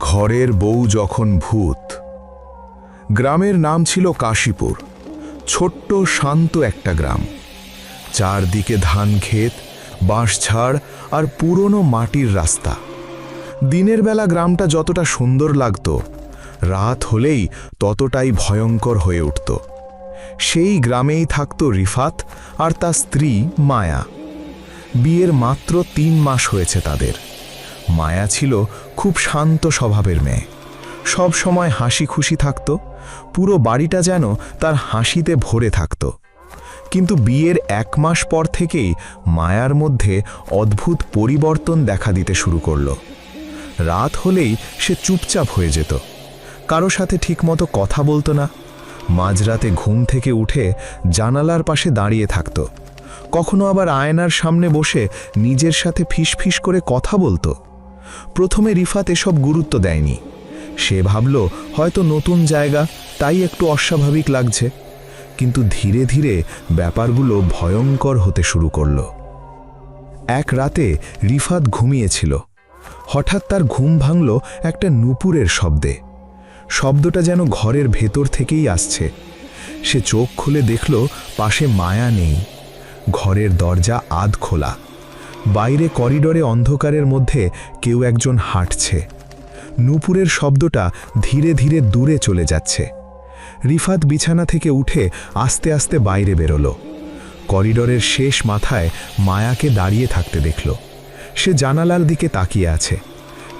ঘরের বউ যখন ভূত। গ্রামের নাম ছিল কাশীপুর। ছোট্ট শান্ত একটা গ্রাম। চারদিকে ধান ক্ষেত, বাঁশঝাড় আর পুরনো মাটির রাস্তা। দিনের বেলা গ্রামটা যতটা সুন্দর লাগত, রাত হলেই ততটাই ভয়ঙ্কর হয়ে উঠত। সেই গ্রামেই থাকত রিফাত আর তার স্ত্রী মায়া। বিয়ের মাত্র 3 মাস হয়েছে তাদের। মায়া ছিল খুব শান্ত স্বভাবের মেয়ে। সব সময় হাসি খুশি থাকত, পুরো বাড়িটা যেন তার হাসিতে ভরে থাকত। কিন্তু বিয়ের 1 মাস পর থেকেই মায়ার মধ্যে অদ্ভুত পরিবর্তন দেখা দিতে শুরু করল। রাত হলেই সে চুপচাপ হয়ে যেত, কারো সাথে ঠিকমতো কথা বলতো না। মাঝরাতে ঘুম থেকে উঠে জানালার পাশে দাঁড়িয়ে থাকত, কখনো আবার আয়নার সামনে বসে নিজের সাথে ফিসফিস করে কথা বলতো। প্রথমে রিফাত এসব গুরুত্ব দেয়নি। সে ভাবল হয়তো নতুন জায়গা, তাই একটু অস্বাভাবিক লাগছে। কিন্তু ধীরে ধীরে ব্যাপারগুলো ভয়ঙ্কর হতে শুরু করল। এক রাতে রিফাত ঘুমিয়েছিল। হঠাৎ তার ঘুম ভাঙল একটা নুপুরের শব্দে। শব্দটা যেন ঘরের ভেতর থেকেই আসছে। সে চোখ খুলে দেখল পাশে মায়া নেই। ঘরের দরজা আধ খোলা। বাইরে করিডোরে অন্ধকারের মধ্যে কেউ একজন হাঁটছে। নুপুরের শব্দটা ধীরে ধীরে দূরে চলে যাচ্ছে। রিফাত বিছানা থেকে উঠে আস্তে আস্তে বাইরে বেরোল। করিডোরের শেষ মাথায় মায়াকে দাঁড়িয়ে থাকতে দেখল। সে জানালার দিকে তাকিয়ে আছে।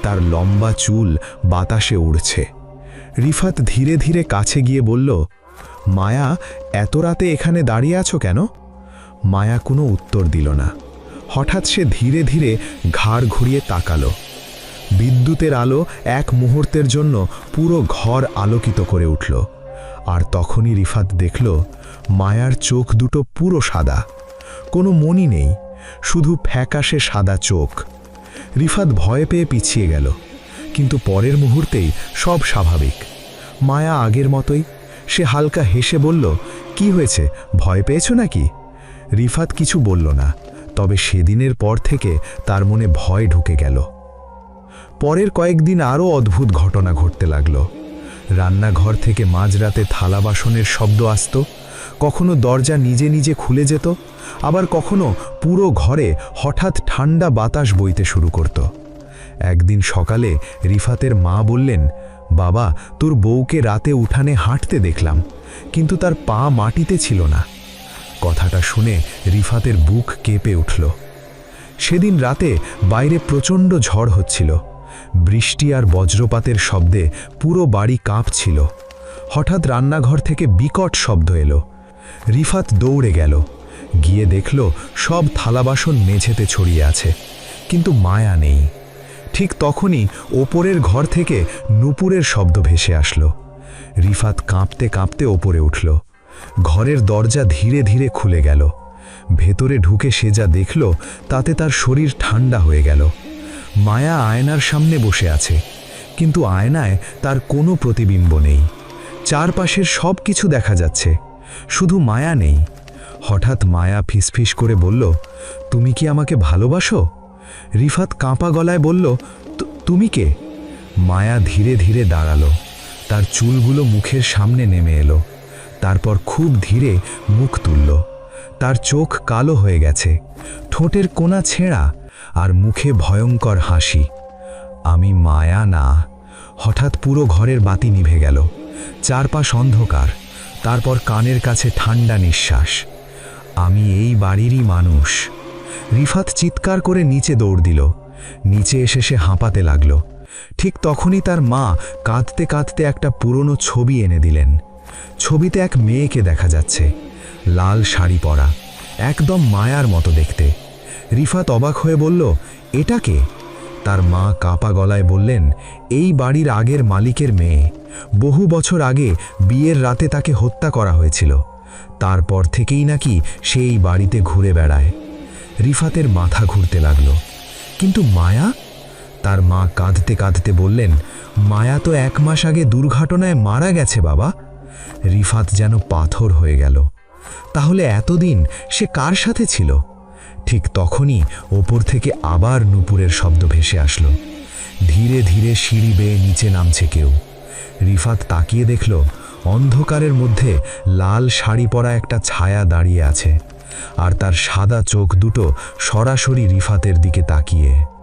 তার লম্বা চুল বাতাসে উড়ছে। রিফাত ধীরে ধীরে কাছে গিয়ে বলল, মায়া, এত রাতে এখানে দাঁড়িয়ে আছো কেন? মায়া কোনো উত্তর দিল না। হঠাৎ সে ধীরে ধীরে ঘাড় ঘুরিয়ে তাকালো। বিদ্যুতের আলো এক মুহূর্তের জন্য পুরো ঘর আলোকিত করে উঠল। আর তখনই রিফাত দেখল মায়ার চোখ দুটো পুরো সাদা, কোনো মণি নেই, শুধু ফ্যাকাশে সাদা চোখ। রিফাত ভয় পেয়ে পিছিয়ে গেল, কিন্তু পরের মুহূর্তেই সব স্বাভাবিক। মায়া আগের মতোই। সে হালকা হেসে বলল, কি হয়েছে, ভয় পেয়েছো নাকি? রিফাত কিছু বলল না, তবে সেদিনের পর থেকে তার মনে ভয় ঢুকে গেল। পরের কয়েকদিন আরও অদ্ভুত ঘটনা ঘটতে লাগল। রান্নাঘর থেকে মাঝরাতে থালা বাসনের শব্দ আসত, কখনো দরজা নিজে নিজে খুলে যেত, আবার কখনো পুরো ঘরে হঠাৎ ঠান্ডা বাতাস বইতে শুরু করত। একদিন সকালে রিফাতের মা বললেন, বাবা, তোর বউকে রাতে উঠানে হাঁটতে দেখলাম, কিন্তু তার পা মাটিতে ছিল না। কথাটা শুনে রিফাতের বুক কেঁপে উঠল। সেদিন রাতে বাইরে প্রচণ্ড ঝড় হচ্ছিল। বৃষ্টি আর বজ্রপাতের শব্দে পুরো বাড়ি কাঁপছিল। হঠাৎ রান্নাঘর থেকে বিকট শব্দ এলো। রিফাত দৌড়ে গেল। গিয়ে দেখল সব থালাবাসন মেঝেতে ছড়িয়ে আছে, কিন্তু মায়া নেই। ঠিক তখনই ওপরের ঘর থেকে নুপুরের শব্দ ভেসে আসলো। রিফাত কাঁপতে কাঁপতে ওপরে উঠল। ঘরের দরজা ধীরে ধীরে খুলে গেল। ভেতরে ঢুকে সে যা দেখল তাতে তার শরীর ঠান্ডা হয়ে গেল। মায়া আয়নার সামনে বসে আছে, কিন্তু আয়নায় তার কোনো প্রতিবিম্ব নেই। চারপাশের সব কিছু দেখা যাচ্ছে, শুধু মায়া নেই। হঠাৎ মায়া ফিসফিস করে বলল, তুমি কি আমাকে ভালোবাসো? রিফাত কাঁপা গলায় বলল, তুমি কে? মায়া ধীরে ধীরে দাঁড়ালো। তার চুলগুলো মুখের সামনে নেমে এলো। তারপর খুব ধীরে মুখ তুলল। তার চোখ কালো হয়ে গেছে, ঠোঁটের কোণা ছেঁড়া, আর মুখে ভয়ঙ্কর হাসি। আমি মায়া না। হঠাৎ পুরো ঘরের বাতি নিভে গেল। চারপাশ অন্ধকার। তারপর কানের কাছে ঠান্ডা নিঃশ্বাস। আমি এই বাড়িরই মানুষ। রিফাত চিৎকার করে নিচে দৌড় দিল। নিচে এসে সে হাঁপাতে লাগল। ঠিক তখনই তার মা কাঁদতে কাঁদতে একটা পুরনো ছবি এনে দিলেন। ছবিতে এক মেয়েকে দেখা যাচ্ছে, লাল শাড়ি পরা, একদম মায়ার মতো দেখতে। রিফাত অবাক হয়ে বলল, এটা কে? তার মা কাঁপা গলায় বললেন, এই বাড়ির আগের মালিকের মেয়ে। বহু বছর আগে বিয়ের রাতে তাকে হত্যা করা হয়েছিল। তারপর থেকেই নাকি সে এই বাড়িতে ঘুরে বেড়ায়। রিফাতের মাথা ঘুরতে লাগল। কিন্তু মায়া? তার মা কাঁদতে কাঁদতে বললেন, মায়া তো 1 মাস আগে দুর্ঘটনায় মারা গেছে বাবা। রিফাত যেন পাথর হয়ে গেল। তাহলে এতদিন সে কার সাথে ছিল? ঠিক তখনই ওপর থেকে আবার নুপুরের শব্দ ভেসে আসলো। ধীরে ধীরে সিঁড়ি বেয়ে নিচে নামছে কেউ। রিফাত তাকিয়ে দেখল অন্ধকারের মধ্যে লাল শাড়ি পরা একটা ছায়া দাঁড়িয়ে আছে, আর তার সাদা চোখ দুটো সরাসরি রিফাতের দিকে তাকিয়ে।